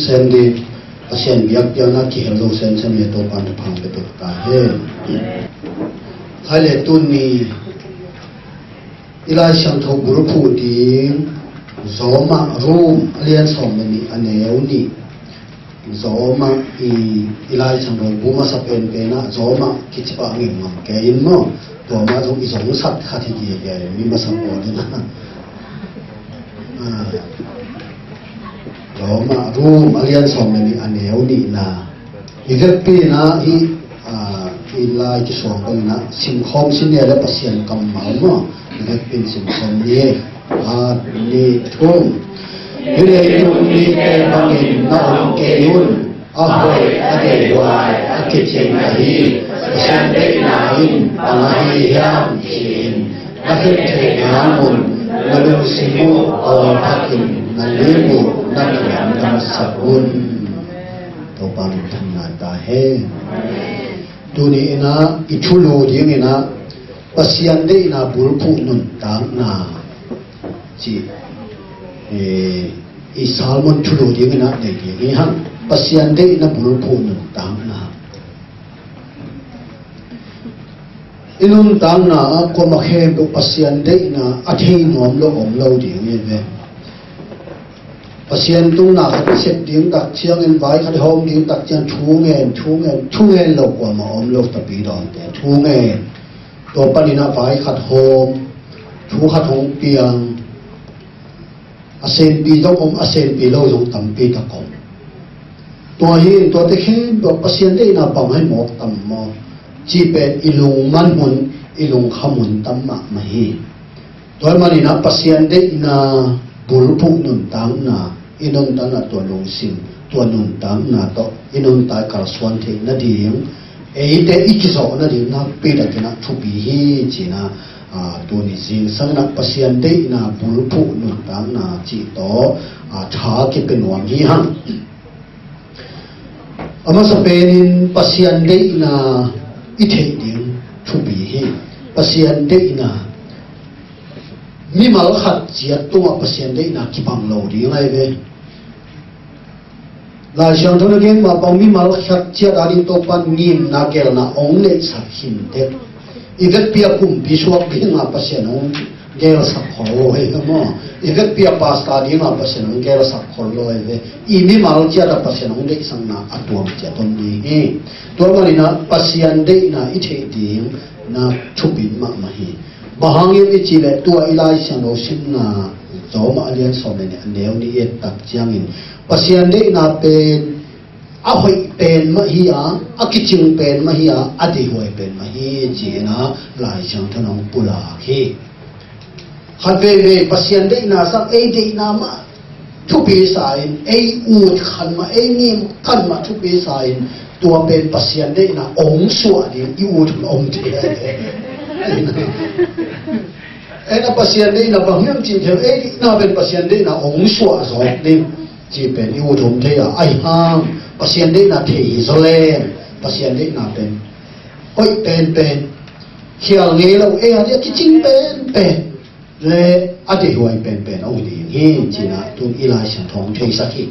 sen di pasien biak dia nak kihel do sen ye to pan phang pe to ta he hale tun ni ilai sang tho guru phu ti zoma room alian som ni aneu ni zoma ilai sang tho bu ma sa pen pe na zoma kichpa ngi ngam ke in mo to ma zo i zong sat kha thi ye ye mi ma sa po ni na Roma room alian som ni aneu ni na ivet pi na i lai ki som ko na sim khom sin ne la pasien kam mal no ivet pin sim khom ni ni thum ile ni ke bangin na on ke yun ahoi ade wai akichen na hi san de na in palahi yam in nakit te namun lalu simu o pakin nalimu nakiam dan sabun topang thanata he tuni ina ichulu ding ina pasian de ina burpu nun tang na chi i salmon chulu ding ina de gi han pasian de ina burpu nun tang na inun tang na ko makhem do pasian de ina athi nom lo om lo ding ye ve pasien tung na khat set ding tak chiang en vai khat hom ding tak chiang thu ngen lo kwa ma om lo ta pi don te thu ngen to panina vai khat hom thu khat hom piang asen pi dong om asen pi lo jong tam pi ta kom to hi to te khem do pasien de na pam hai mo tam mo chi pe ilung man mun ilung khamun tam ma hi to mani na pasien de na bul phu nun tang na inon ta na to long sim to nun tang na to inon ta kal swan the na ding e te ikiso na ding na pe da na thu bi hi chi na to ni jing sang na pasien de na bul phu nun tang na chi to tha ki pen wang hi hang ama sa penin pasien de na i the ding thu bi hi pasien de na mi mal khat chia tung pasien de na ki pang lo ri ngai ve la xiang thon gen ma pang mi mal khat chia da ri to pan ngim na kel na ong le sa hin te ivet pia kum bi suak bi na pasien ong gel sa khol he mo ivet pia pasta di na pasien ong gel sa khol lo ve I mi mal chia da pasien ong de sang na atuam chia ton ni he to ma na pasien de na I the ding na thu bin ma ma hi bahangin I chile tua ilai siang lo sim na zoma alian som ne neu ni et tak chiangin pasien de na pen a hoi pen ma hi a kiching pen ma hi a de hoi pen ma hi chi na lai chang thanong pula hi khatve ve pasien de na sang e de na ma thu pe sain e u khan ma e nim kan ma thu pe sain tua pen pasien de na ong suwa di I u thun om de ena pasien de na bangyam chin the na ben pasien de na ong suwa zo ni chi pen I u thum the ya ai hang pasien de na the Israel pasien de na pen oi pen khial nge lo e a ki ching pen le a de huai pen ong di hi chi na tu ilai sang thong thei sakhi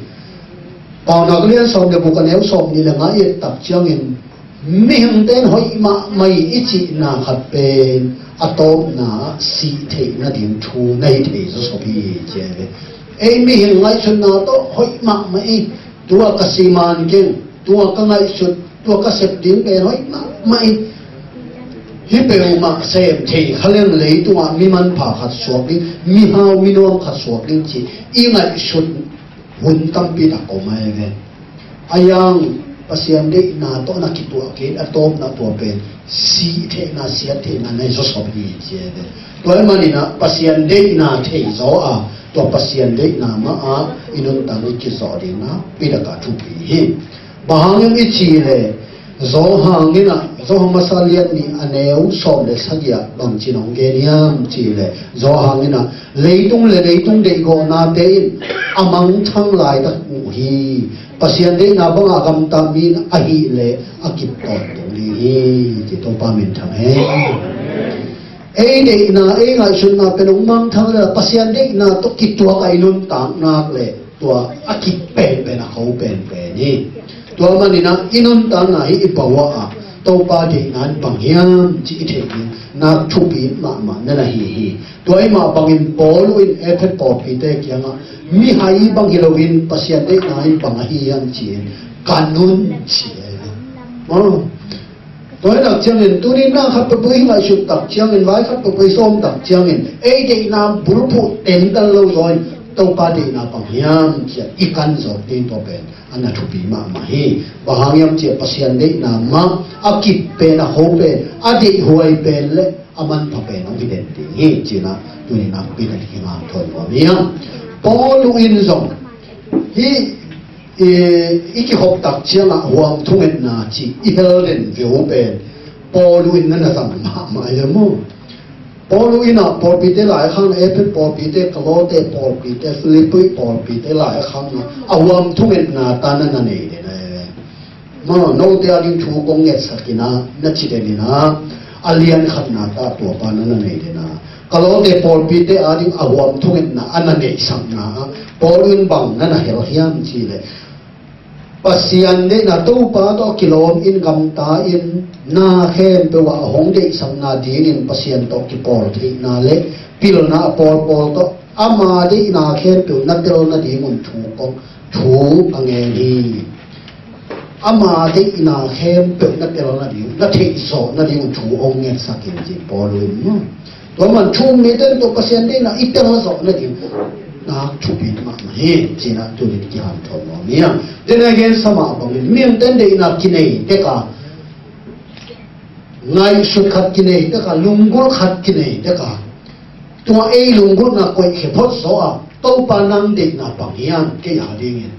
pa na klian som de bu ka neu som ni la nga ye tak chiang in mi hang ten hoi ma mai ichi na khat pen atop na si the na dim thu nei the so bi je e mi hang ngai chun na to hoi ma mai tua kasiman ken tua ka ngai chut tua ka sep ding pe hoi ma mai hi pe ma sem the khalem le tua mi man pha khat suak ding mi hau mi nom khat suak ding chi i ngai chut hun tam pi da ko mai ve ayang pasian de na to na ki tu ke atop na to pen si the na sia the na nei so so bi je de toy mani na pasian de na the zo a to pasian de na ma a inun ta ni ki so de na pi da ka thu bi hi bahang mi chi le zo hang ni na zo ma sa liat ni aneu som le sa ya bang chi nong ge niam chi le zo hang ni na leitung de go na te in amang thang lai da hi pasian de na bang agam ta min a hi le akip to ni ti to pa min tham he e de na e ngai sun na pe nong mang thang la pasian de na to ki tua kai nun tang na le tua akip pe na ho pe ni tua man ni na inun ta na hi ipawa a to pa de nan bang hiam chi the ni na thu pi ma na la hi tua ma bang in bol in effort po pi te kyang mi hai bang heroin pasian de nai bang hi yang chi kanun chi toy dak chang in tu ni na khat pa bui ngai shu tak chang in vai khat pa bui som tak chang in e de na bul pu ten dal lo roi to pa de na bang hiam chi ikan zo tin to ben ana thu pi ma hi bahang yam chi pasian de na ma akip pe na ho pe adi huai pe le aman pa pe no vi den ti hi chi na tu ni na pi na ki ma thoi wa mi Paul in zong hi iki hop tak chiang a huang thungen na chi i helden view pen Paul in na sang ma ya mo Paul in a Paul pi te lai khang Apple Paul pi te Kalote Paul pi te Philippi Paul pi te lai khang a huang thungen na ta na nei de na ma no te a ding thu kong nge sakina na chi de ni na alian khat na ta to pa na nei de na kalau de Paul pi te ading awam thungin na anane sang na Paul in bang na na hel hiam chi le pasian de na to pa to kilom in gam ta in na khem pe wa hong de sang na din in pasian to ki Paul thi na le pil na Paul to ama de na khem pe na tel na di mun thu ko thu ange hi ama de na khem pe na tel na di na thi so na di mun thu ong nge sakin ji Paul inตัวมันชูมีเต้นตัวเปอร์เซ็นต์ได้นะอีกแต่ละสองนาทีนะชูปีนมาเฮ้จีน่าตัวนี้กี่หันทอมเมียเดี๋ยวนี้สมาบังเมียเต้นได้นะกินเองเด็กอะไงสุดขัดกินเองเด็กอะลุงกุลขัดกินเองเด็กอะตัวเอลุงกุลน่ะก็เขียนพดโซ่อะตัวปานังเด็กน่ะบังเฮียนแกอยากได้เงิน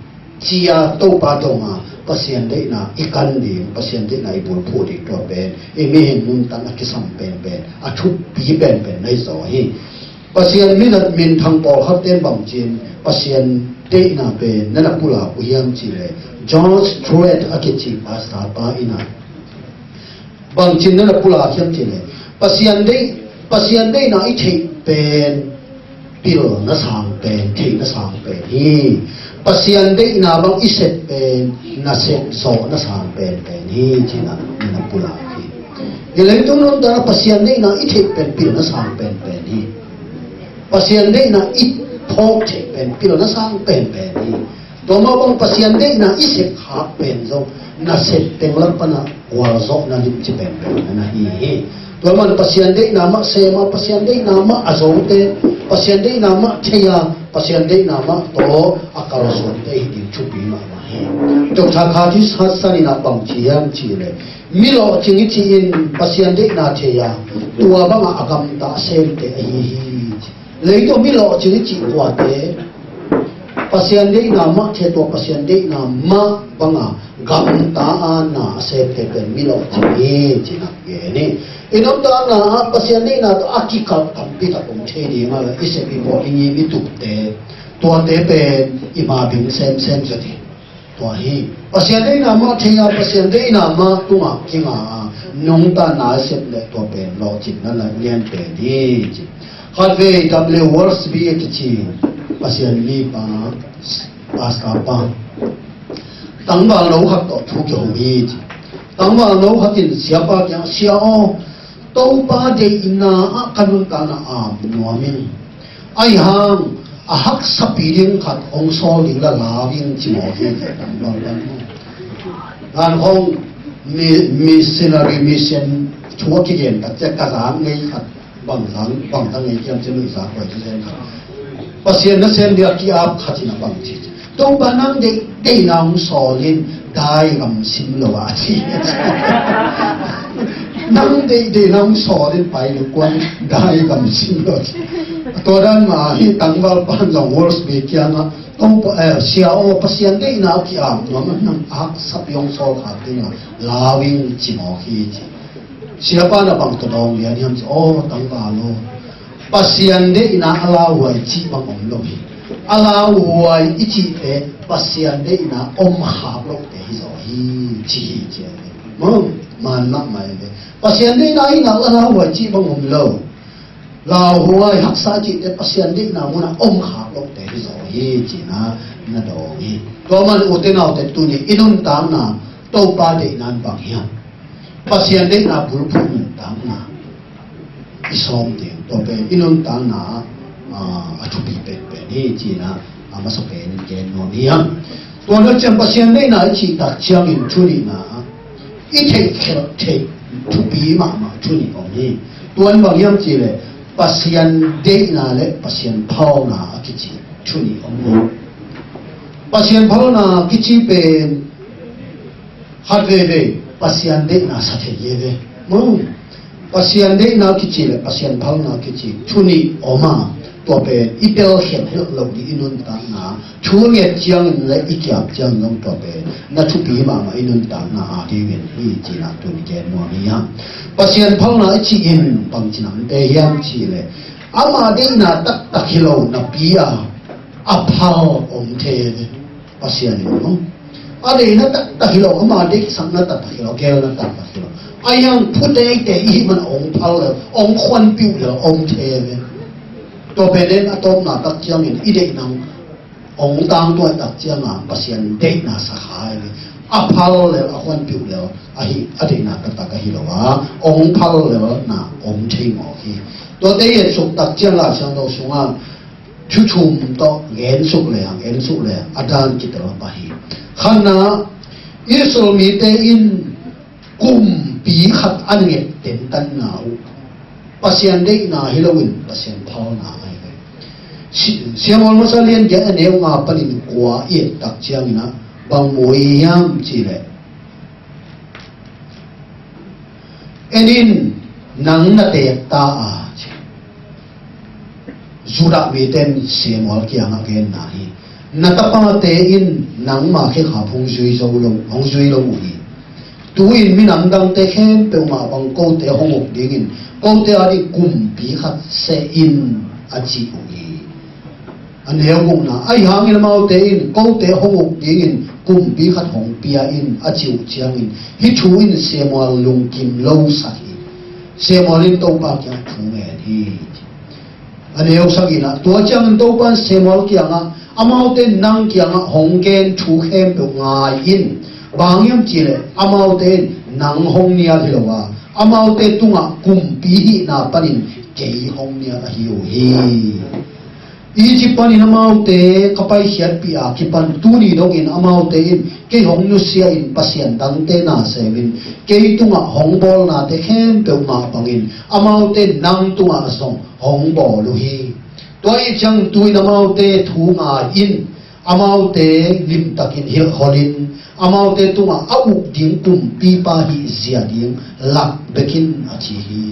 จีอาตัวปาตรงอะเปอร์เซ็นต์ได้นะอีกันดีเปอร์เซ็นต์ได้นะอีบุญพูดอีกตัวเป็นเอไม่เห็นนุ่นตั้งแต่สัมเป็นอาชุบปีเป็นในสอยเปอร์เซ็นต์มินัดมินทางปอลฮัตเต้นบังจินเปอร์เซ็นต์ได้นะเป็นนั่นแหละผู้หลักอุยามจีเลยจอร์จทรูเอตอากิจิภาษาปาอินะบังจินนั่นแหละผู้หลักยังจีเลยเปอร์เซ็นต์ได้นะอีทีเป็นปิลนัสางเป็นทีนัสางเป็นฮีpasian de na bang iset pen na set so na sang pen hi china na pula hi ilai tu non da pasian de na ithe pen pil na sang pen hi pasian de na it phok che pen pil na sang pen hi to ma bang pasian de na iset ha pen zo na set pen la pana wa zo na lim chi pen na hi to man pasian de na ma se ma pasian de na ma azote pasian de na ma theya pasian de na ma to akarason te hi chupi ma he to tha kha thi sani na pang chi yam chi le mi lo chingi chi in pasian de na theya tua ba ma agam ta sem te hi le to mi lo chingi chi wa te pasian de na ma the to pasian de na ma ba nga gam ta na sem te pen mi lo chi na ye ni inom ta na pasian de na to akika tampi ta pong the ni ma ise bi mo ingi mi tu teตัวเตเป็นอิมาบิงเซมสติตัวฮีปัสยันได้นามาเทียปัสยันได้นามาตัวกิงานงตานาเสพเลยตัวเป็นโลจิตนั่นแหละเรียนเป็นดีจิขัดเวดับเลวอร์สบีเอกิจีปัสยันมีปาปาสกาปาตั้งบางเราขัดต่อทุกอย่างมีจิ tang ba no khatin siapa yang siao to ba de ina kanun kana nuamin ai hang hak sapiring khat ong so ling la lawing chi mo hi gan hong missionary mission chúa cái gì đặt cho cả dạng ngay khát bằng thằng ngay kia trên núi sáng vậy cho nên bác sĩ nó xem được cái áp khát thì nó bằng gì đâu bà năng để nào sò lên đai ngầm xin lỗi gì năng để nào sò lên phải được quan đai ngầm xin lỗi tôi đang mà hi tăng vào ban dòng Wall Street kia nó ông siêu bác sĩ để nào cái áp nó năng áp sắp用sò khát thì nó lawing chỉ mò khi siapa na bang todong lian yam tang ba lo pasian de ina ala wai chi bang om lo hi ala wai ichi e pasian de ina om ha lo te zo hi chi je mo man na mai de pasian de ina ala wai chi bang om lo la wai hak sa chi de pasian de ina mo na om ha lo te zo hi chi na do hi to man utena te tu ni inun tam na to pa de nan bang hiam pasien de na pulpun tang na isom de to be inun tang na atupi pe ni chi na amaso pe ni ke no ni ham to no chen pasien de na chi ta chiang in chu ni na I take to be ma chu ni ong ni to an bang yam chi le pasien de na le pasien phao na ki chi chu ni ong no pasien phao na ki chi pe hat ve pasien de na sa the ye ve mo pasien de na ki chi le pasien phao na ki chi chu ni oma to pe ipel khem lo di inun ta na chu nge chiang le I kyap chiang ngom to pe na chu pi ma inun ta na a di wen hi chi na tu ni ke mo ni ya pasien phao na chi in pang chi nam te yam chi le ama de na tak hilo na pi a phao om the pasien no ada ina tak hilo ama de sang na tak hilo ke na tak hilo ayang putay te I man ong phao le ong khwan piu le ong the ve to pe den atom na tak chiang in ide nang ong tang to tak chiang pasien de na sa khai le a phao le a khwan piu le a hi ade na tak hilo wa ong phao le na ong the mo hi to de ye suk tak chiang la sang do sunga chu chum to gen suk le adan ki to ba hi khana Israel mi te in kum pi khat an nge ten tan nau pasien de na hilowin pasien phao na ai ve siamol masalian ge aneu nga panin kwa ye tak chiang na bang moi yam chi le enin nang na te ta a zura mi ten siamol kiang a gen na hi natapa te in nang ma khe kha phung zui zo long hong zui lo hi tu in mi nam dang te khem pe ma bang ko te hong ok ding in ko te ari kum pi khat se in a chi hi aneu gong na ai hang in mau te in ko te hong ok ding in kum pi khat hong pia in a chiu chiang in hi thu in se mo lung kim lo sa hi se mo lin to pa kyang thu me hi aneu sagina to chang to pan se mo kyang amau te nang kiang hong gen thu khem do ngai in bang yam chi le amau te nang hong nia thilowa amau te tunga kum pi hi na panin ke hong nia a hi o hi I chi panin amau te kapai hiat pi a ki pan tu ni dong in amau te in ke hong nu sia in pasien dang te na se min ke tunga hong bol na te khem pe ma pangin amau te nang tunga song hong bol lu hi toy chang tui namau te thu nga in amau te lim takin hil holin amau te tunga au ding kum pi pa hi zia ding lak bekin achi hi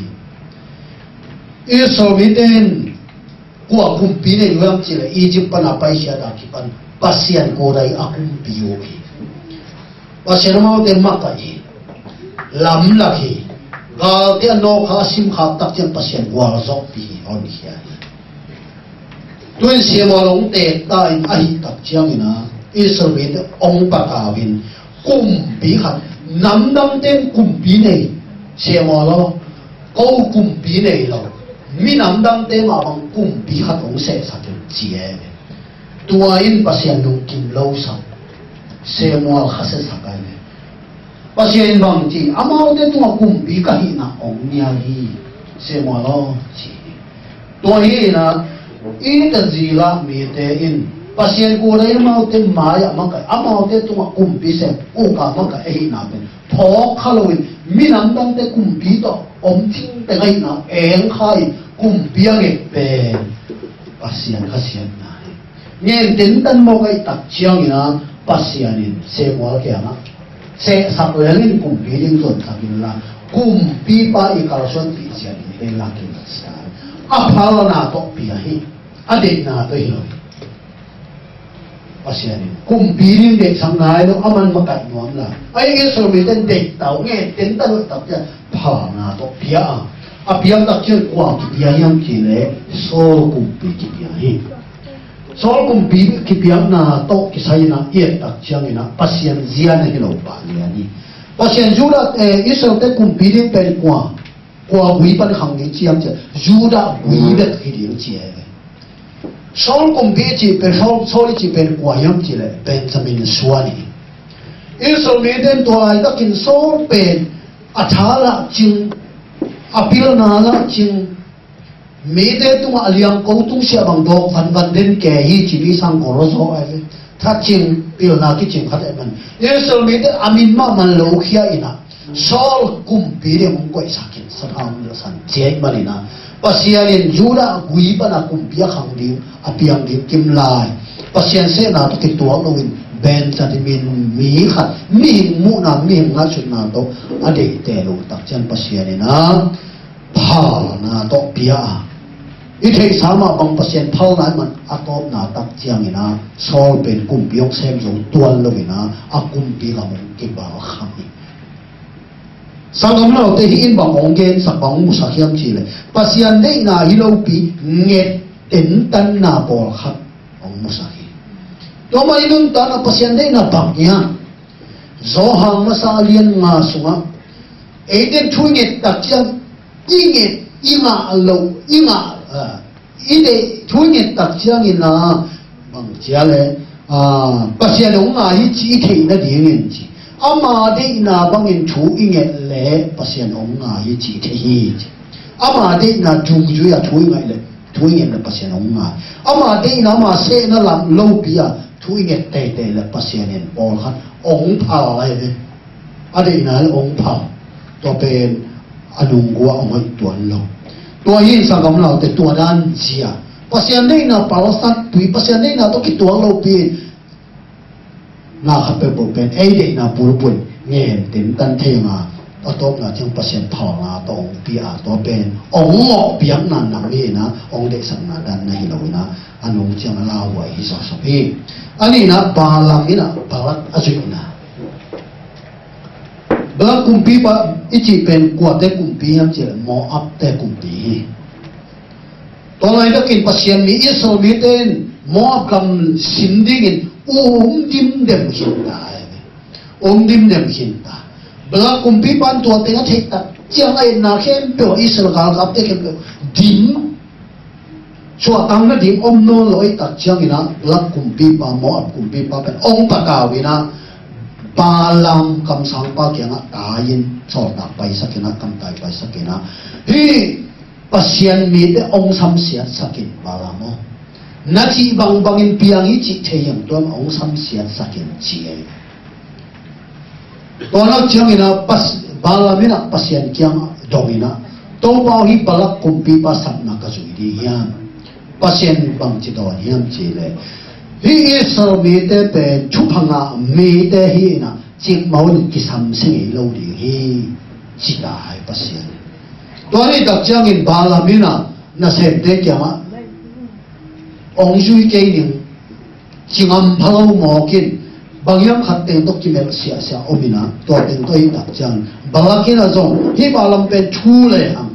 e so miten kwa kum pi ne yam chile Egypt pana paisha da ki pan pasian ko dai akum pi yo hi pasian mau te makai lam la hi ga te no kha sim kha tak chen pasian wa zok pi on hi tuan siapa long te ta in ahi tak chiang ina Israel ong pakawin kum pi khat nam dam ten kum pi nei siapa lo kau kum pi nei lo mi nam dam te ma bang kum pi khat ong se sa ten chia tua in pasien nung kim lo sa siapa khase sakai pasien bang chi amau te tu kumpi ka hi na ong nia hi se mo lo chi to hi na in ta zila mi te in pasien ko re mau te maya ma ka amau te tu kumpi se u ka ma ka hi na pe tho khalowin minam dang te kumpi to om thing te ngai na eng khai kumpi ang e pe pasien khasian na ngen den tan mo kai tak chiang ina pasianin se mo ke ama se sakwelin kumpi ding ton sakin la kumpi pa ikalson ti sian ni la kin sa aphala na to pi hi ade na to hi pasianin kumpi ding de sangai lo aman makat nuam la ai ge so mi den de tau nge den tan tak ja pha na to pia a piang tak chil kwa ki pia yang ki le so kumpi ki pia hi sol kumpi ki piang na to ki sai na ye tak chiang ina pasien zia na hi lo pa ni pasien juda isol te kumpi ding pe kwa wi pan khang ni chiang che juda wi bet ki ding che sol kumpi chi pe sol chi pe kwa yang chi le Benjamin Swani isol me den to ai ta kin sol pe athala ching apil na la ching me de tu aliang ko tu sia bang dok van den ke hi chi ni sang ko ro so ai tha ching pil na ki ching khat man isol me de amin ma man lo khia ina sol kumpi de mong ko sakin sa thang san che malina pasianin juda gui pa na kumpia khang ding apiang ding kim lai pasian se na to ki tuang lo win ben Benjamin mi khat mi mu na mi nga chut na to ade te lo tak chan pasianin na pha na to pia i thei sama bang pasien phau na man atop na tak chiang ina sol ben kumpiong sem zo tuan lo ina akumpi la mong ki ba kham sang lo te hi in bang ong gen sak bang mu sa hiam chi le pasian nei na hi lo pi nget ten tan na bol khat ong mu sa hi to mai nun ta na pasian nei na bang ya zo hang ma sa lian nga sunga e den thu nget tak chiang i nget ima lo ima ide thu nget tak chiang ina bang chia le pasian ong nga hi chi thei na ding en chi ama de na bangin thu inge le pasien ong nga yi chi the hi ama de na thu ju ya thu inge le thu inge le pasien ong nga ama de na ma se na lam lo pia thu inge te te le pasien en ol khat ong pha lai de ade na ong pha to pen anung gua ong hai tuan lo to yin sa gam lao te tuan an sia pasien de na palasat tui pasien de na to ki tuang lo pi na khap pe bo pen ai de na pur pun ngen tin tan the ma atop na chang pasien pha na tong pi a to pen ong mo piang na na ni na ong de sang na dan na hi lo na anong chang la wa hi sa sa pi ani na ba lam ina parat ajui na ba kumpi pa ichi pen kwa te kumpi ham che mo ap te kumpi to lai da kin pasien mi iso mi ten mo ap kam sinding in dim dem hinta dim dem hinta bela kumpi pan tua te thek ta chiang ai na khem pe israel kap te khem dim chua tang na dim no loi ta chiang ina bela kumpi pa mo ap kumpi pa pe ong pa ka wina pa lam kam sang pa kya na ta yin so ta pai sakina kam tai pai sakina hi pasien mi te ong sam sia sakin pa lam mo nati bang bangin piang i chi theyang ton ong sam sia sakin chi ai tonak chiang ina pas balamina pasien kyang domina to ba hi balak kumpi pa sap na ka zui di hiam pasien bang chi don hiam chi le hi isar mi te pe chupanga mi te hi na chi mau ni ki sam se lo di hi chi da hai pasien to ni dak chiang in balamina na se te kyama ong zui ke ning chingam phalo mo kin bangyam khat teng tok ki mel sia sia omina to teng to hi dak chang balakin a zong hi balam pe thu le ham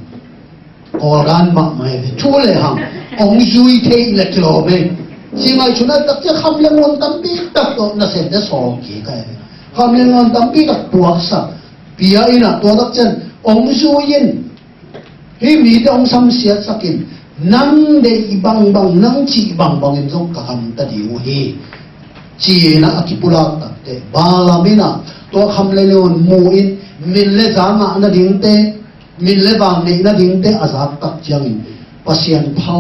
organ ma mai thu le ham ong zui te le klo be si mai chuna tak che kham le ngon tam pi tak to na se de so ki ka kham le ngon tam pi tak tuak sa pia ina to dak chen ong zui yin hi mi de ong sam sia sakin nang de ibang bang nang chi ibang bang in zong ka ham ta di hi chi na akipula ta te balamina ตัวคำเลยเลยมูอินมินเลจางะนาดิ้งเตมินเลบางเนนาดิ้งเตอาซาตักจังปัสยันเผา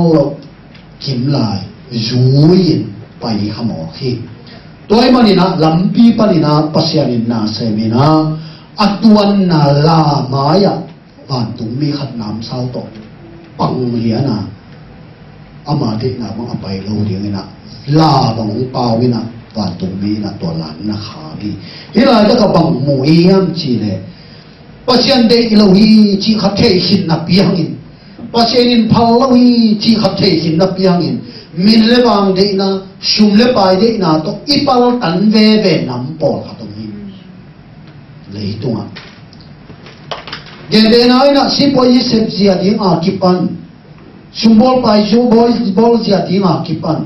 กิมลายจูยินไปขโมยขี้ตัวไอ้มันนี่นะลำปีปนี่นะปัสยันินนาเซมินะอัตวันนาลามายะบ้านตุงมีขัดน้ำเศร้าตกปังเหียนะอามาดินะมังอไปโลเดียงนะลาบังเปล่าวินะบ้านตุงมีนะตัวหลานนะขาบีนี่อะไรก็บังมูเอี่ยมจีเลยปัสยันเดอิโลฮีจีขัดเทหินนับยังอินปัสยันินพาวโลฮีจีขัดเทหินนับยังอินมินเลบางเดนะชุมเลปายเดนะตัวอีปัลตันเวเวน้ำปอลขัดตรงนี้เลยตัวเดี๋ยวนั้นไอ้น่ะสิบวันยี่สิบสี่ดิ้งอาคิปันชุมบอลไปชุมบอลสี่ดิ้งอาคิปัน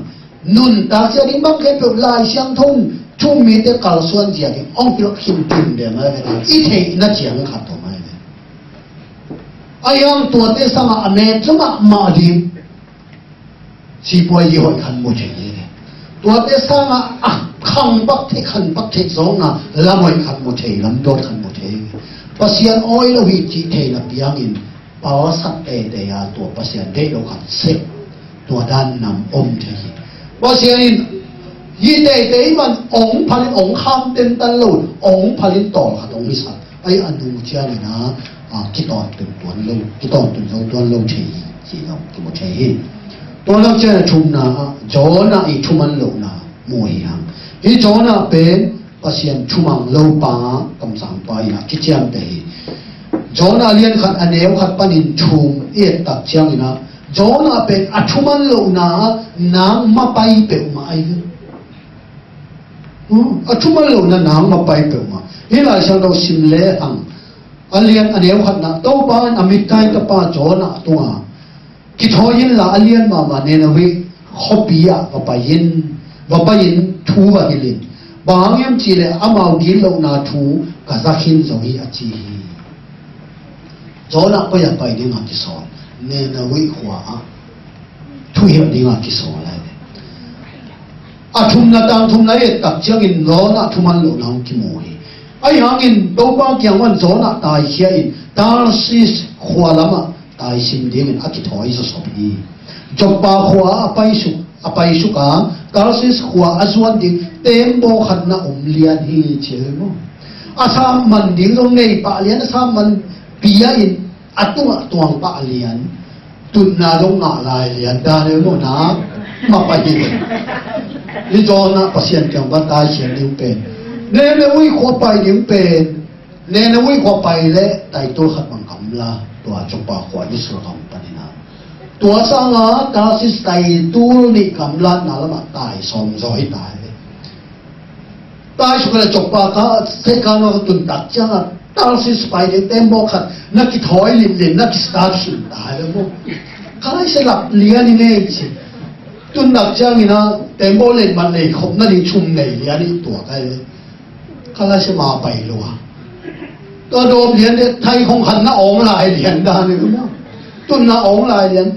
นุ่นตาสี่ดิ้งบางแค่เปลายเสียงทุ่งทุ่งมีแต่กาลส่วนสี่ดิ้งองค์เปลือกหิมตุนเดียวนะอีเทน่ะเจียงขัดตรงนี้ไอ้ยังตัวเตสังอเมริกามาดิ้งสิบวันยี่ห้อขันมุจเลยตัวเตสังอ่ะขังปักเทขันปักเทสองนะละมวยขันมุจลำโดดขันมุจปัสยันอ้อยเราวิจิเทนับยังอินปาวสักเดียตัวปัสยันเด็กเราขัดเสกตัวด้านนำอมเทปัสยันอินยีเดมันองผลิตองข้ามเต็มตันลุนองผลิตต่อขัดองมิสัตไออนุเจ้านี่นะคิดตอนเป็นตัวลุคิดตอนเป็นตัวลุเทที่เราที่มุเทตัวเราเจ้าชุมนาจอนาอีชุมันลุนะมวยยังอีจอนาเป็นปัสยันชุมังโลปากำสังไปนะคิดเจียมเตยจอนาเลียนขัดอันเดียวขัดปนินชุมตักเจียงนะจอนาเป็นอัชุมันโลนานางมาไปเปิลมาไอ้อัชุมันโลนานางมาไปเปิลมานี่หลายช่างเราสิมเล่หังอันเลียนอันเดียวขัดนะโตบ้านอเมริกากับป้าจอนาตัวคิดหอยินละอันเลียนมาเนนวิขบีอะว่าไปยินทูว่ากิลินบางอย่างจีเลยอามากินเราหน้าทูก็จะขินตรงนี้อาจีจอนักไปอยากไปดิ้งอากิสอนเนนวิขวาทุยดิ้งอากิสอนอะไรอาทุ่มนาตังทุ่มนาเอ็ดตักเชียงินร้อนอาทุ่มันหลุดน้ำกิโมยไอ้ยังอินตัวบางอย่างวันจอนักตายเชียอินตาซิสขวาละมาตายสิมดิ้งอากิถอยจะสอบอีจบปาขวาไปสุกากาลสิสขวาอาส่วนดิ้งเต็มโบขันนะเลียนฮีเชลโมอาสามมันดิ้งตรงนี้ปะเลียนอาสามมันปียอินอัตัวงปะเลียนตุนนาลงงาลายเลียนดาเลโมนะมาไปยินนี่จอนะปัสยันจังบัตายเชียงดิ้งเป็นเนนวิขวไปดิ้งเป็นเนนวิขวไปและไต่ตัวขัดบังคำละตัวจบปาขวายุสระคำปนินาตัวสังอาตาสิสไตตูนี่คำลัดนาละมาตายสมซอยตายตายสุดเลยจบปากเขาเสกานว่าตุนตัดจ้าตาสิสไปเดเต็มบอกขัดนักกิถอยลินนักกิสตาร์ชินตายแล้วพวกเขาให้สลับเลี้ยนี่เนี่ยสิตุนตัดจ้านี่นะเต็มบอกเล่นมันเลยขบนั่นนี่ชุ่มเลยเลี้ยนี่ตัวใครเลยเขาให้สมาไปรัวตัวโดมเลี้ยนเนี่ยไทยคงหันหน้าองลายเลี้ยนได้เลยมั้งตุนหน้าองลายเลี้ยน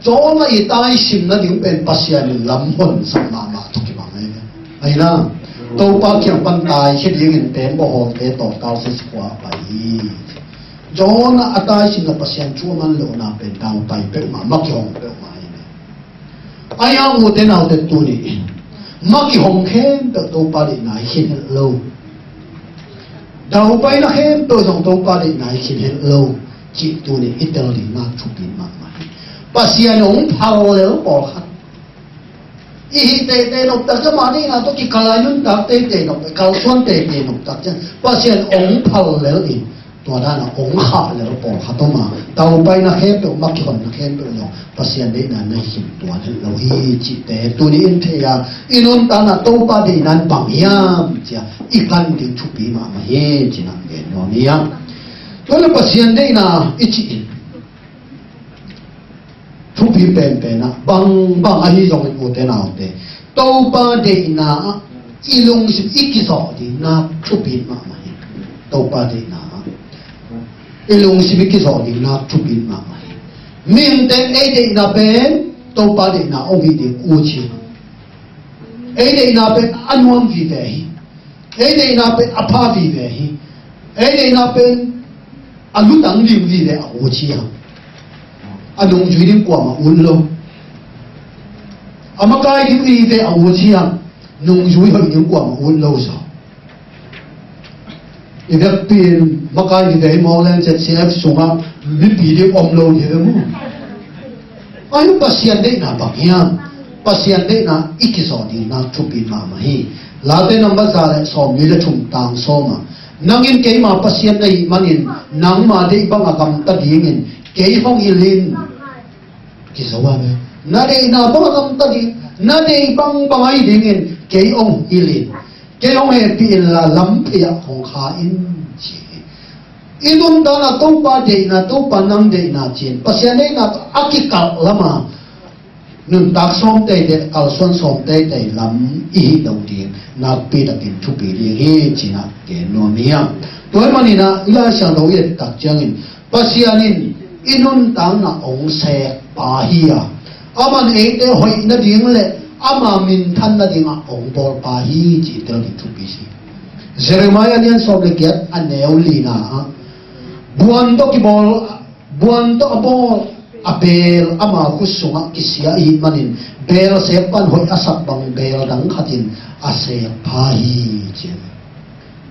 โจน่ะอีตายสิมนั่นถึงเป็นปัสยานิลำหุ่นสัมมาทุกิบังไอ้นะตัวปากเขียงปันตายคิดยังเห็นเต็มบ่หอเตะต่อเก้าสิบกว่าไปโจน่ะอัตายสิงห์ปัสยันชั่วมันเหลือนาเป็นดาวไปเป็นมามักยองเป็นมาไอ้ยังอุเทนเอาแต่ตัวนี้มักยองเข้มเป็นตัวปาดินายคิดเห็นโลดาวไปนะเข้มตัวสองตัวปาดินายคิดเห็นโลจิตตัวนี้อิตาลีมากชุบินมากมายปัสยันองเผาแล้วบอกครับอีเตนกตักจะมานี่นะตัวกิกาลายุนตักเตนกกาลส่วนเตนกตักจะปัสยันองเผาแล้วอีตัวด้านองขาแล้วปอกขาต้องมาเตาไปนะเข้มเป็นมักคนนะเข้มเป็นยองปัสยันได้นานในหินตัวนั้นเราฮีจิตตัวนี้อินเทียอินุนตานะตัวปาดีนั้นบางยามจ้ะอีกันถึงชุบีมาเฮจินังเดนโนเนียตัวนั้นปัสยันได้นะอิจิทุกปีเป็นนะบางอันนี้จงอุเทนเอาเตตัวปาดีนะอีลงสิอีกิสอดีนะทุกปีมาตัวปาดีนะอีลงสิอีกิสอดีนะทุกปีมามินเตเอเดนะเป็นตัวปาดีนะโอวิเดอูชิเอเดนะเป็นอันวันวิเดย์ đây na bên apa vì về hi đây na bên lúc đắng liu gì để ảo chi à nông duy đến quả mà uốn lâu mà cái liu gì để ảo chi nông duy hơi những quả mà uốn lâu sao thì đặc biệt mà cái gì để mau lên sẽ xếp xuống á biết bị đi lâu thì đúng không ai pasien đấy na bạc hiang pasien đấy na ít cái gì đi na chụp in mà hi là tên năm bazar lại xóm như là chung tang xóm mà nangin kay ma pasien này mangin nang ma đấy bang agam ta diingin kay phong ilin kisawa me na đấy na bang agam ta di na đấy bang bangai diingin kay ong ilin kay ong he pin la lam pia hong kha in chi inun da na to pa de na to pa nam de na chin pasien này na akikal lama nun tak som te de kal son som te te lam I đầu tiên na pi da kin chu pi li hi china ke no mia toy mani na la sang do ye tak changin pasianin inun tang na ong se pa hi a aman e te hoi na ding le ama min than na ding a ong bol pa hi chi te ni chu pi si Jeremiah nian so le get aneu li na buan to ki bol buan to abol abel ama kusunga kisia I manin bel sepan hoi asak bang bel dang khatin ase pahi chen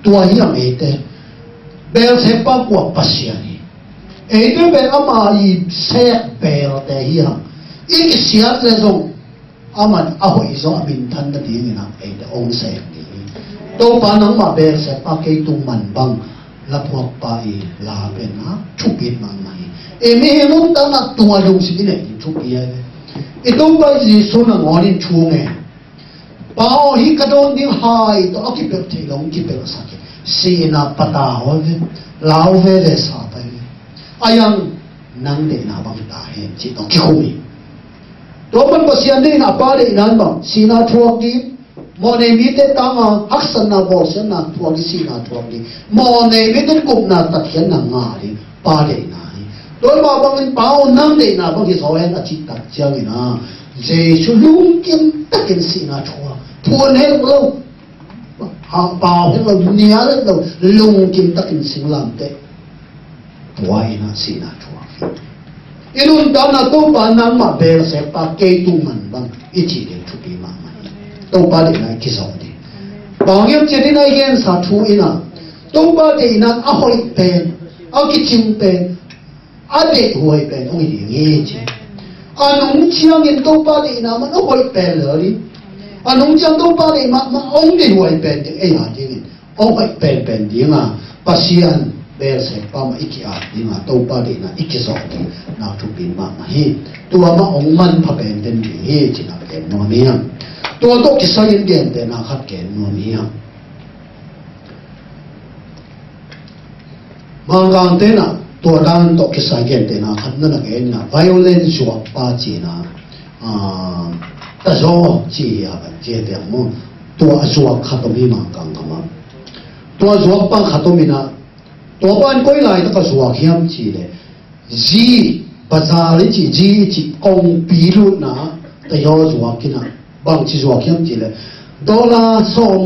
tua hiang ete bel sepa kwa pasiani ete bel ama I sek bel te hiang ik siat le zong aman ahoi zo amin than da ding na ete ong sek ni to pa nang ma bel sepa ke tung man bang la phok pa I la ben ha chupin mang mai me mun ta na tua long si ne chupi ai ito ba ji so na ngolin chunge bao hi ka don ding hai to akipel te long kipel sa ke si na pata ho ve lao ve le sa pa ayang nang de na bang ta he chi to ki khumi to man ba sian de na pa de nan ba si na thuak di mo ne mi te ta ma haksan na bo sen na thuak di si na thuak di mo ne mi te kup na ta thian na nga di pa de na đối mà bằng bao năm để nào bằng cái số em là chỉ đặt chơi na Giêsu luôn kiếm tất cả sự na chua thua hết lâu họ bảo hết lâu nia hết lâu luôn kiếm tất cả sự làm thế thua na sự na chua inun ta na to pa nam mà bel sẽ pa cây tu man bằng ít chỉ để chụp đi mà to pa để này cái số đi bao nhiêu chuyện này gen sa chu ina to pa để na a hoi pen a cái chim pen ade hoi pen ong di nge che anong chiang in to pa de na man hoi pen lo ri anong chiang to pa de ma ong de hoi pen de ai ha ding ong hoi pen ding a pasian bel se pa ma ikia ding a to pa de na ikiso de na chu bin ma hi tu ma ong man pha pen den di he chi na pen no mia tu to ki sa yin den de na khat ke no mia mangang te naตัวด้านตกกิสาเกนเตนะขันนั่นเองนะ violence จวบป้าจีนะแต่โจจีอะแบบเจเดียมตัวจวบขัดตมีมังกังกันมาตัวจวบป้าขัดตมีนะตัวบ้านก้อยไหลตะก็จวบเขียมจีเลยจีปัจจัยจีกงปีรุนะแต่ยอจวบกินะบางจีจวบเขียมจีเลย$2ส่ง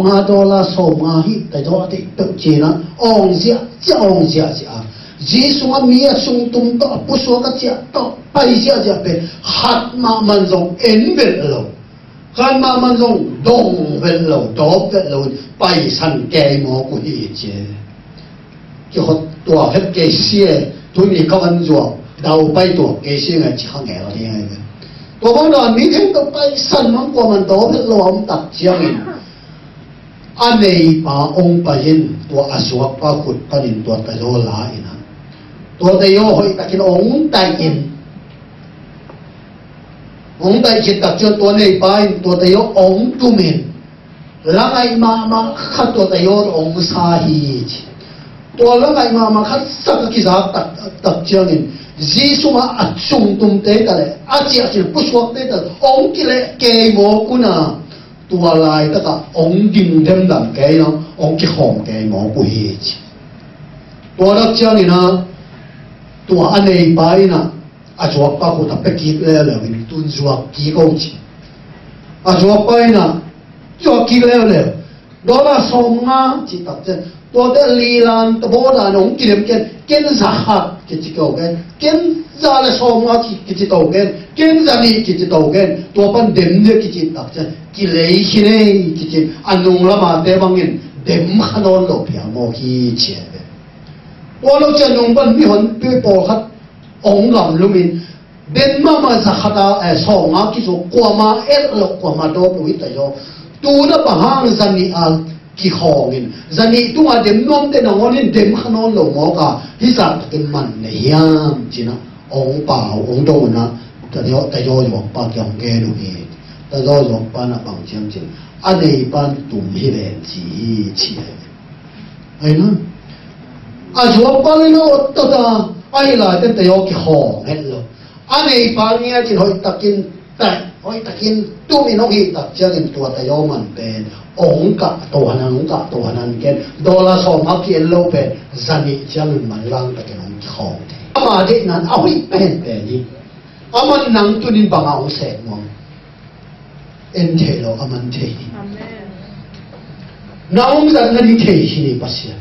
มาฮิแต่ยอติดจีนะองเสียจะองเสียจีGiêsu mi a sung tum to pu so ka chia to pai chia chia pe hat ma man zong en vel lo kan ma man zong dong vel lo do vel lo pai san ke mo ku hi che ki hot to het ke sie tu ni ka wan zo dau pai to ke sie nga chi hang e lo ni ai to bang don mi thêm to pai san mang ko man do vel lo am tak chiang in anei pa ong pa yin to aswak pa khut panin to ta lo la inaตัวเดียวหอยตะกินองตายกินตักเจอตัวในไปตัวเดียวองตุมินแล้วไงมาขัดตัวเดียวองสาฮีตัวแล้วไงมาขัดสักกิจตักเจอนี่จีสุมาอัดซุ่มตุ่มเตะกันเลยอาเจียจิปุสวกเตะกันองกิเลเกยโมกุนะตัวลายตะกะองดิ่งเต็มดังเกยเนาะองกิหอมเกยโมกุฮีตัวรักเจอนี่นะตัวอันนี้ไปนะอาจวบป้ากูทำไปกินแล้ววินตุนจวบกี่กูจีอาจวบไปนะจวบกี่แล้ว đó là song nga chỉ tập chân tôi đã lì lan tôi bố là nông kiếm kiến giả hạt cái chỉ cầu kiến giả là song nga chỉ tàu kiến giả đi chỉ tàu tôi ban đêm nữa chỉ tập chân chỉ lấy khi này chỉ anh nông làm mà để bằng in đêm khăn ôn lộc bia mò khi chế tôi lúc chân nông ban bị hòn bị bỏ khát ông làm luôn mình bên mà giả hạt song nga cái số qua mà ép lộc qua mà đó tôi thấy rồi tu đã bằng hàng dân đi ăn kỳ hồng in dân đi tu mà đêm nôm tên ông nên đêm khăn ôn lộc mò cả hi giả cái mặn này yam chỉ na ông bảo ông đâu na tại do bà chồng nghe được gì tại do bà là bằng chương trình anh ấy ban tụm hi bền chỉ ấy nữa anh cho bà lên nó ta ai là tên tại do cái hồng hết rồi anh ấy ban nghe chỉ hỏi tập kinh tu mình nó hi tập chương trình tua tại do mình bền ông cả tổ hành cái đó là song hấp kiến lâu bền dân đi chương mình lang tại cái ông hồng mà đấy là ông ấy bền đi aman nang tunin bangao se mo entelo aman thei amen naung zan na ni thei hi pasya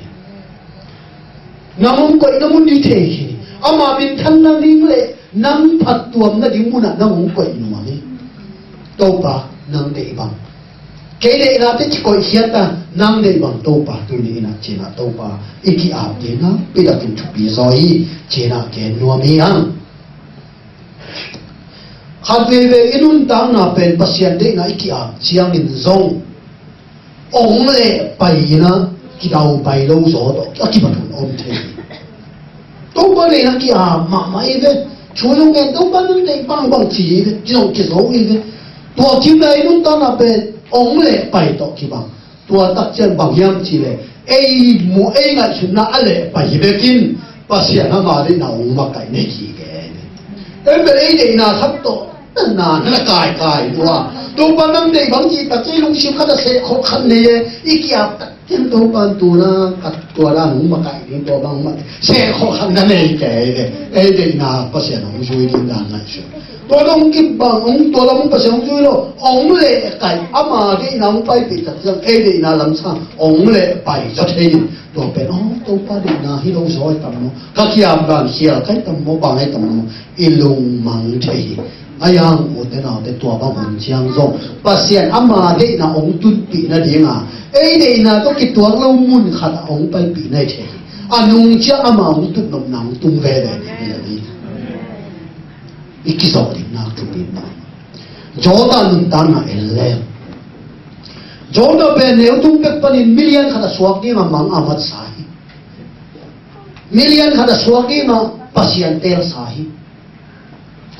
naung ko namun ni thei hi ama bin than na ning le nang phat tuam na ding muna naung ko nu ma ni to pa nang de bang ke de na te ko hiat ta nang de bang to pa tu ni na chena to pa iki a de na pi da kin chu pi zoi chena ke nu mi ang hạt về inun tang na pen pasien de na iki a chiang in zong ong le pai na ki dau pai lo zo to ki patun om the to ba le na ki a ma ve chu long ge to ba nun de bang chi ve ki long ki zo ve to kim na inun tang na pen ong le pai to ki bang to tak chen bang yam chi le ei mu ei nga chu na ale pai ve kin pasien na ma de na ong ma kai ne ki ge em be ei de na khap to na nó cài tôi ban năm đây bằng gì ta chơi lung siêu khá là sẽ khó khăn này ý kia tiếng tôi ban tu na cắt tua ra nung mà cài tiếng tôi bằng mà sẽ khó khăn này cái ấy đây na có sẽ nung chui đi đàn này chứ tôi đông kịp bằng ông tôi đông có sẽ nung chui đâu ông lệ cài ama đây na ông phải bị thật rằng ấy đây na làm sao ông lệ phải cho thế tôi biết tôi ban đây na hi đâu rồi tầm nó các kia làm kia cái tầm nó bằng cái tầm nó ilung mang thế ayang o te na te tua ba mun chiang zo pasien ama de na ong tun pi na dinga ei de na to ki tuang lo mun khat ong pai pi nai the anung cha ama ong tun nom nang tung ve de ni iki zo di na tu pi na jodan ta na elle joda be ne tung pe panin million khat suak ni ma mang amat sahi million khat suak ni ma pasien tel sahi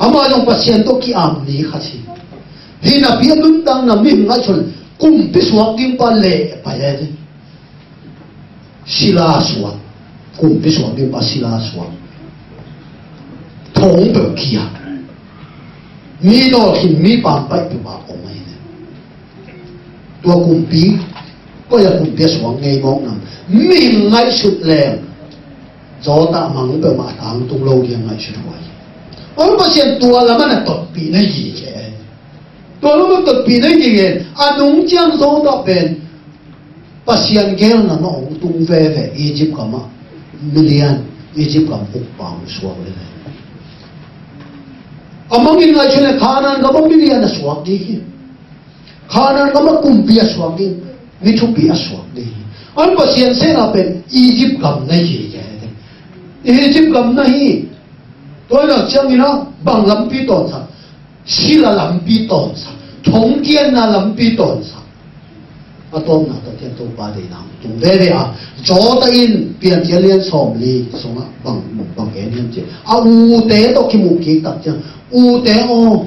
ama yung pasyento ki amni kasi hinapian nun tang na mim nga chol kumpi suwak din pa le pa yan sila suwak kumpi suwak din pa sila suwak thong pe kia mi do hin mi pang pai pe ba ko mai tua kumpi ko ya kumpi suwak ngay mong nam mim ngay sut le zo ta mang pe ma tang tung lo yang ngay sut huai ông pasien tua là mana tot pi na yi ke tua lo tot pi na yi ke anung chiang zo da pen pasien gel na no ong tung ve ve Egypt kama million Egypt kam uk pang suak le among in la chune khanan kama million na suak di khanan kama kumpia suak di mithu pi suak di ang pasien se na pen Egypt kam na yi ke Egypt kam na hi tôi là chẳng như nó bằng lắm bí tổn sao xí là lắm bí tổn sao thống kiến là lắm bí tổn sao à tôi nào tôi thiên tôi ba đời nào chúng về đây à cho ta in biến thiên liên xóm li xong á bằng cái liên chứ à u tế tôi khi một kỳ tập chứ u tế ô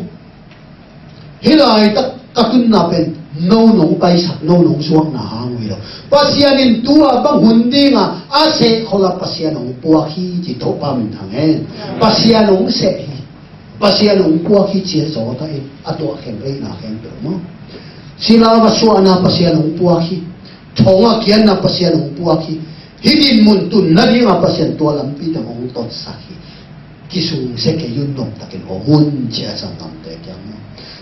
hiện tại tất cả quân nào bên nô nông bay sạch nô nông xuống là hàng người đâu pasien in tua bang hundi nga ase khola pasien ong puak hi chi to pa min thang hen pasien ong se hi pasien ong puak hi chi zo ta in ato khem rei na khem pe mo sila ba su ana pasien ong puak hi thonga kian na pasien ong puak hi hidin mun tun na di nga pasien tua lam pi tang ong tot sa hi kisung se ke yun dom takin o mun che sang tam te kyang no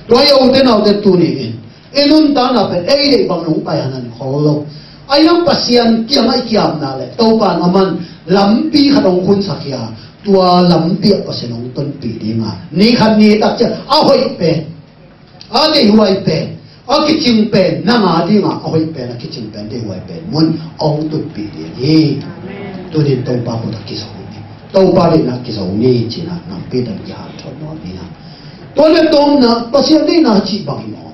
to yo te na te tu ni enun ta na pen ei dei bang lung pai hanan kholo ayang pasian kiam ai kiam na le to pan aman lampi khadong khun sakya tua lampi pasenong ton pi dinga ni khan ni tak cha a hoi pe a dei huai pe a kiching pe na nga dinga a hoi pe na kiching pe dei huai pe mun ong tu pi di tu din to pa ko ta ki so ni to pa le na ki so ni chi na na pe da ya thon no ni na to le tom na pasian dei na chi bang mo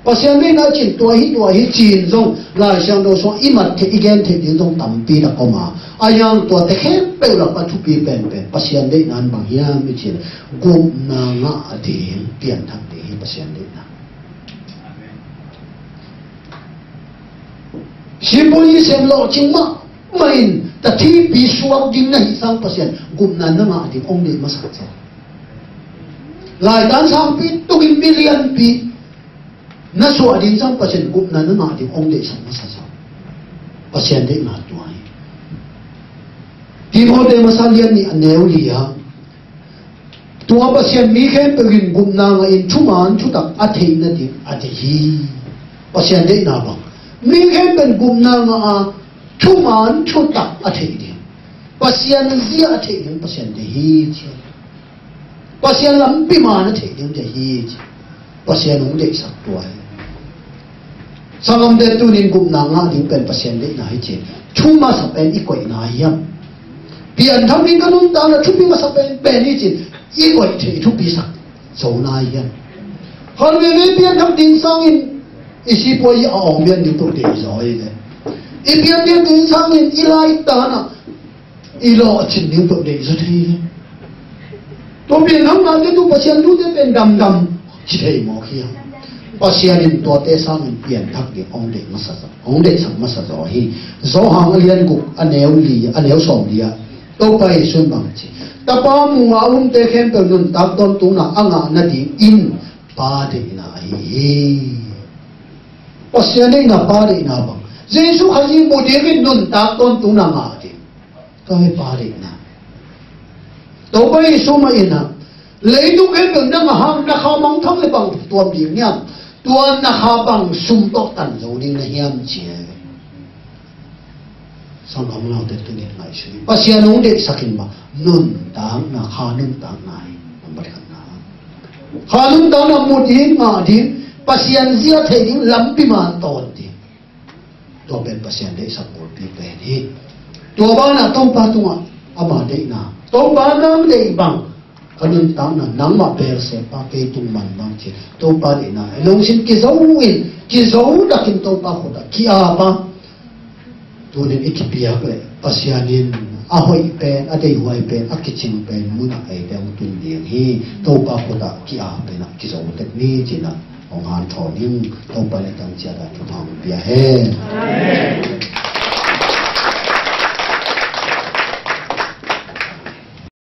pasian dei na chi tua hi chin zong lai xiang do so i mat the igen the din zong tam pi da ko ma ayang tua te khem pe la pa thu pi pen pen pasian dei nan bang hiam mi chi gum na nga ading pian thak de hi pasian dei na simpoli sem lo ching ma main ta thi pi suak ding na hi sang pasian gum na na nga ading ong dei ma sa cha lai dan sang pi tugin million pi na so ading sang pasian gum na na nga ading ong dei sang ma sa cha pasian dei na tuai Timothy masalian ni aneu liya tua pasien mi khem pegin gumna nga in chuman chutak athei na di athi pasien de na ba mi khem ben gumna nga chuman chutak athei di pasien zia athei di pasien de hi chi pasien lam pi man athei di de hi chi pasien ung de sak tuai sangam de tu nin gumna nga ding pen pasien de na hi chi chuma sa pen i koi na yam pian thang ning kanun ta na thupi ma sa pen ni chin i oi the thupi sak so na yan han we ne pian thang din sang in i si po i ong mian ni to de zoi de i pian din sang in i lai ta na i lo chin ni to de zo thi to pian thang na de tu pasian tu de pen dam dam chi thei mo khia pasian in to te sang in pian thak de ong de ma sa ong de sak ma sa zo hi zo hang lian gu aneu som lia to pai sun bang chi ta pa mu nga te khem pe nun tak don tu na anga na di in pa de na hi pasian de na pa de na bang jesu khaji mo de ke nun tak don tu na nga de ka he pa de na to pai su ma ina lấy tu khem pe na hang na kha mang thang le bang tuam bi nyam tuan na kha bang sum tok tan zo ding na hiam chi sang kam lao de tu ne ngai shi pasian ong de sakin ma nun dang na kha nun dang nai ambar khan na kha nun dang na mu din ma din pasian zia the ding lam pi man ton ti to ben pasian de sak por pi pe ni to ba na tong pa tu ma ama de na to ba nam de bang kanun dang na nang ma per se pa pe tu man bang chi to pa de na long sin ki zo in ki zo da kin to pa ko da ki a pa tunin ikipia kle pasianin ahoi pen adei huai pen akiching pen muna ai deu tun ding hi to pa ko da ki a pen ki zo tek ni china ong han tho ning to pa le tang chia da thang pia he amen